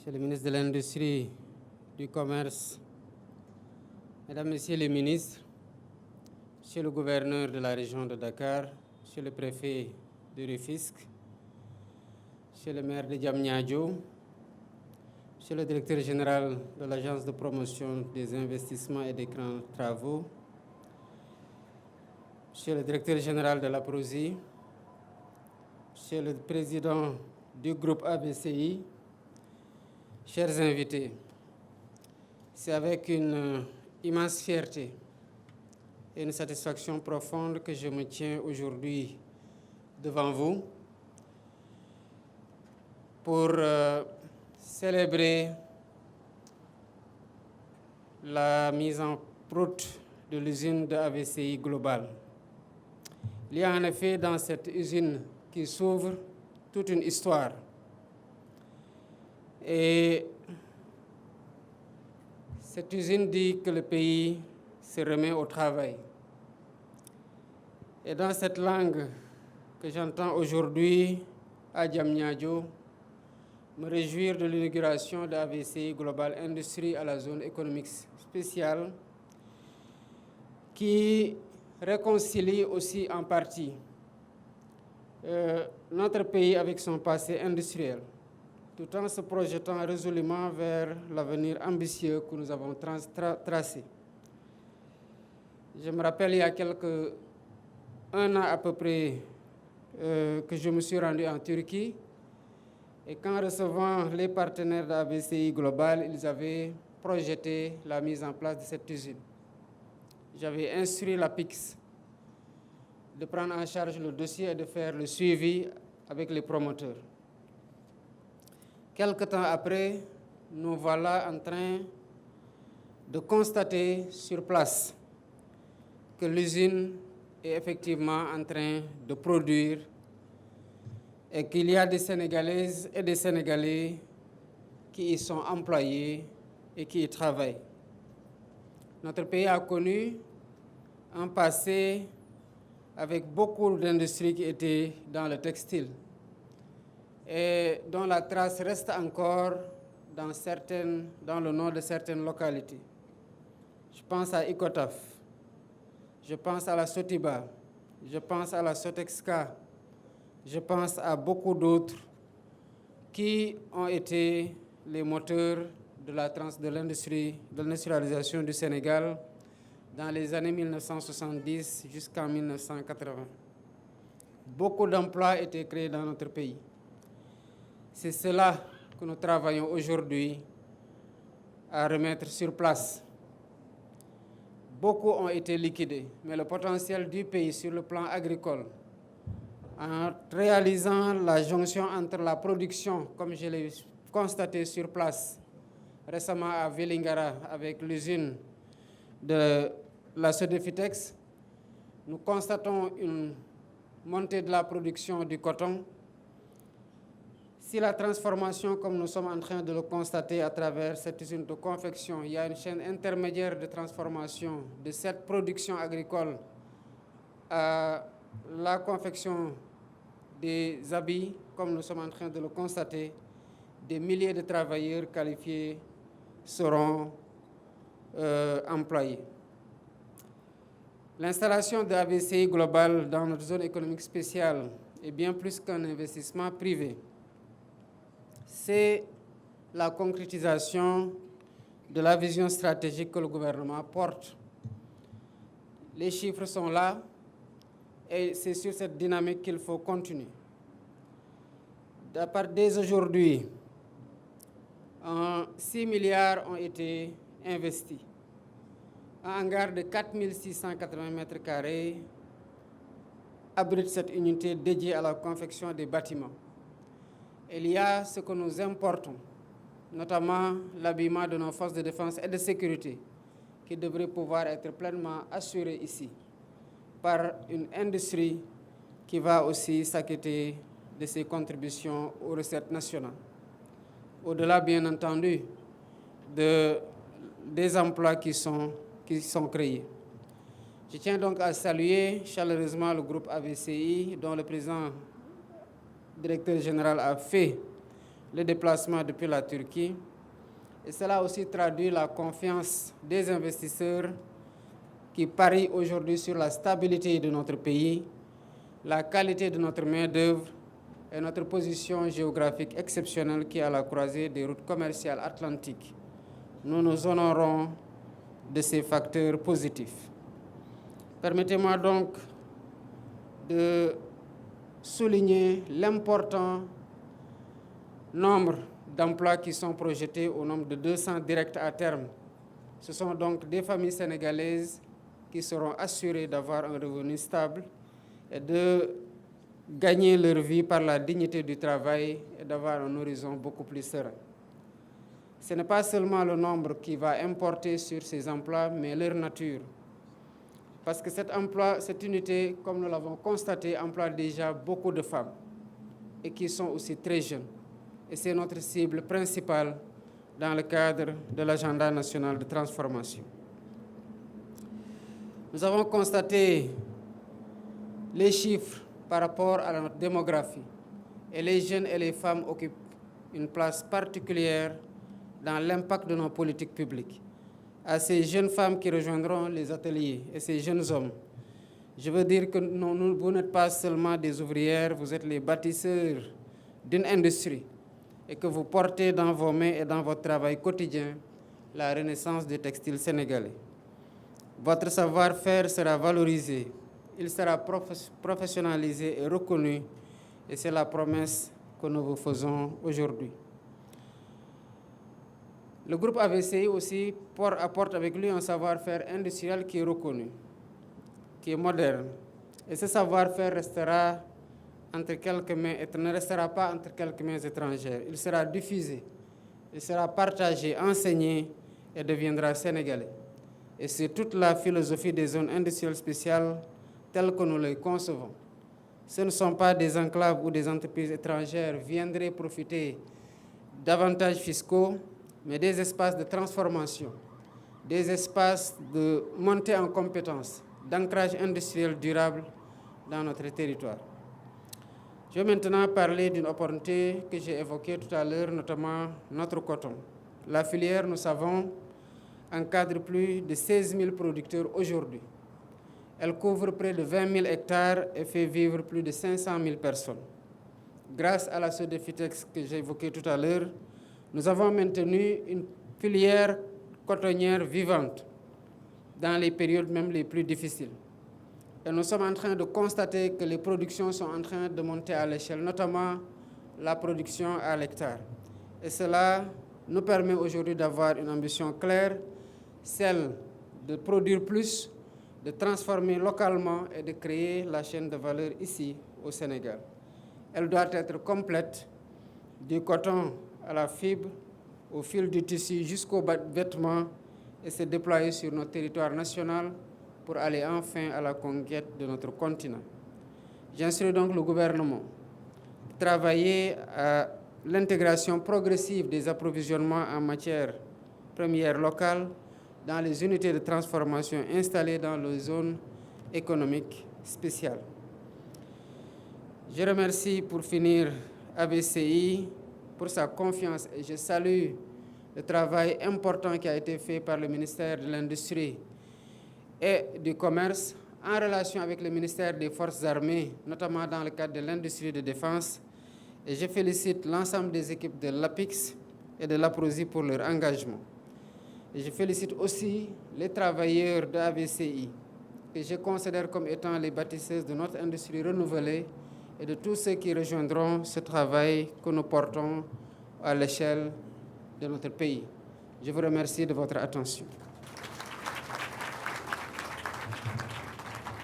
Monsieur le ministre de l'Industrie, du Commerce, Mesdames, Messieurs les ministres, Monsieur le gouverneur de la région de Dakar, Monsieur le préfet de Rufisque, Monsieur le maire de Diamniadio, Monsieur le directeur général de l'Agence de promotion des investissements et des grands travaux, Monsieur le directeur général de la PROSI, Monsieur le président du groupe ABCI, chers invités, c'est avec une immense fierté et une satisfaction profonde que je me tiens aujourd'hui devant vous pour célébrer la mise en route de l'usine de ABCI Global. Il y a en effet dans cette usine qui s'ouvre toute une histoire. Et cette usine dit que le pays se remet au travail. Et dans cette langue que j'entends aujourd'hui à Diamniadio, me réjouir de l'inauguration de ABCI Global Industrie à la zone économique spéciale qui réconcilie aussi en partie notre pays avec son passé industriel, tout en se projetant résolument vers l'avenir ambitieux que nous avons tracé. Je me rappelle il y a un an à peu près que je me suis rendu en Turquie et qu'en recevant les partenaires d'ABCI Global, ils avaient projeté la mise en place de cette usine. J'avais instruit la PIX de prendre en charge le dossier et de faire le suivi avec les promoteurs. Quelque temps après, nous voilà en train de constater sur place que l'usine est effectivement en train de produire et qu'il y a des Sénégalaises et des Sénégalais qui y sont employés et qui y travaillent. Notre pays a connu un passé avec beaucoup d'industries qui étaient dans le textile et dont la trace reste encore dans le nord de certaines localités. Je pense à Icotaf, je pense à la Sotiba, je pense à la Sotexka, je pense à beaucoup d'autres qui ont été les moteurs de l'industrialisation du Sénégal dans les années 1970 jusqu'en 1980. Beaucoup d'emplois étaient créés dans notre pays. C'est cela que nous travaillons aujourd'hui à remettre sur place. Beaucoup ont été liquidés, mais le potentiel du pays sur le plan agricole, en réalisant la jonction entre la production, comme je l'ai constaté sur place récemment à Vélingara avec l'usine de la Sodefitex, nous constatons une montée de la production du coton. Si la transformation, comme nous sommes en train de le constater à travers cette usine de confection, il y a une chaîne intermédiaire de transformation de cette production agricole à la confection des habits, comme nous sommes en train de le constater, des milliers de travailleurs qualifiés seront employés. L'installation de ABCI Global dans notre zone économique spéciale est bien plus qu'un investissement privé. C'est la concrétisation de la vision stratégique que le gouvernement porte. Les chiffres sont là et c'est sur cette dynamique qu'il faut continuer. Dès aujourd'hui, 6 milliards ont été investis. Un hangar de 4680 mètres carrés abrite cette unité dédiée à la confection des bâtiments. Il y a ce que nous importons, notamment l'habillement de nos forces de défense et de sécurité, qui devrait pouvoir être pleinement assuré ici par une industrie qui va aussi s'acquitter de ses contributions aux recettes nationales. Au-delà, bien entendu, des emplois qui sont créés. Je tiens donc à saluer chaleureusement le groupe ABCI, dont le président directeur général a fait le déplacement depuis la Turquie. Et cela aussi traduit la confiance des investisseurs qui parient aujourd'hui sur la stabilité de notre pays, la qualité de notre main-d'œuvre et notre position géographique exceptionnelle qui est à la croisée des routes commerciales atlantiques. Nous nous honorons de ces facteurs positifs. Permettez-moi donc de souligner l'important nombre d'emplois qui sont projetés au nombre de 200 directs à terme. Ce sont donc des familles sénégalaises qui seront assurées d'avoir un revenu stable et de gagner leur vie par la dignité du travail et d'avoir un horizon beaucoup plus serein. Ce n'est pas seulement le nombre qui va importer sur ces emplois, mais leur nature. Parce que cette unité, comme nous l'avons constaté, emploie déjà beaucoup de femmes et qui sont aussi très jeunes. Et c'est notre cible principale dans le cadre de l'agenda national de transformation. Nous avons constaté les chiffres par rapport à notre démographie. Et les jeunes et les femmes occupent une place particulière dans l'impact de nos politiques publiques. À ces jeunes femmes qui rejoindront les ateliers et ces jeunes hommes, je veux dire que vous n'êtes pas seulement des ouvrières, vous êtes les bâtisseurs d'une industrie et que vous portez dans vos mains et dans votre travail quotidien la renaissance du textile sénégalais. Votre savoir-faire sera valorisé, il sera professionnalisé et reconnu, et c'est la promesse que nous vous faisons aujourd'hui. Le groupe AVCI aussi apporte avec lui un savoir-faire industriel qui est reconnu, qui est moderne. Et ce savoir-faire restera entre quelques mains et ne restera pas entre quelques mains étrangères. Il sera diffusé, il sera partagé, enseigné et deviendra sénégalais. Et c'est toute la philosophie des zones industrielles spéciales telles que nous les concevons. Ce ne sont pas des enclaves où des entreprises étrangères viendraient profiter d'avantages fiscaux, mais des espaces de transformation, des espaces de montée en compétences, d'ancrage industriel durable dans notre territoire. Je vais maintenant parler d'une opportunité que j'ai évoquée tout à l'heure, notamment notre coton. La filière, nous savons, encadre plus de 16 000 producteurs aujourd'hui. Elle couvre près de 20 000 hectares et fait vivre plus de 500 000 personnes. Grâce à la Sodefitex que j'ai évoquée tout à l'heure, nous avons maintenu une filière cotonnière vivante dans les périodes même les plus difficiles. Et nous sommes en train de constater que les productions sont en train de monter à l'échelle, notamment la production à l'hectare. Et cela nous permet aujourd'hui d'avoir une ambition claire, celle de produire plus, de transformer localement et de créer la chaîne de valeur ici au Sénégal. Elle doit être complète, du coton à la fibre, au fil du tissu jusqu'aux vêtements et se déployer sur notre territoire national pour aller enfin à la conquête de notre continent. J'instruis donc le gouvernement de travailler à l'intégration progressive des approvisionnements en matières premières locales dans les unités de transformation installées dans les zones économiques spéciales. Je remercie pour finir AVCI pour sa confiance et je salue le travail important qui a été fait par le ministère de l'Industrie et du Commerce en relation avec le ministère des Forces armées, notamment dans le cadre de l'industrie de défense. Et je félicite l'ensemble des équipes de l'APIX et de l'APROSI pour leur engagement. Et je félicite aussi les travailleurs de AVCI, que je considère comme étant les bâtisseuses de notre industrie renouvelée et de tous ceux qui rejoindront ce travail que nous portons à l'échelle de notre pays. Je vous remercie de votre attention.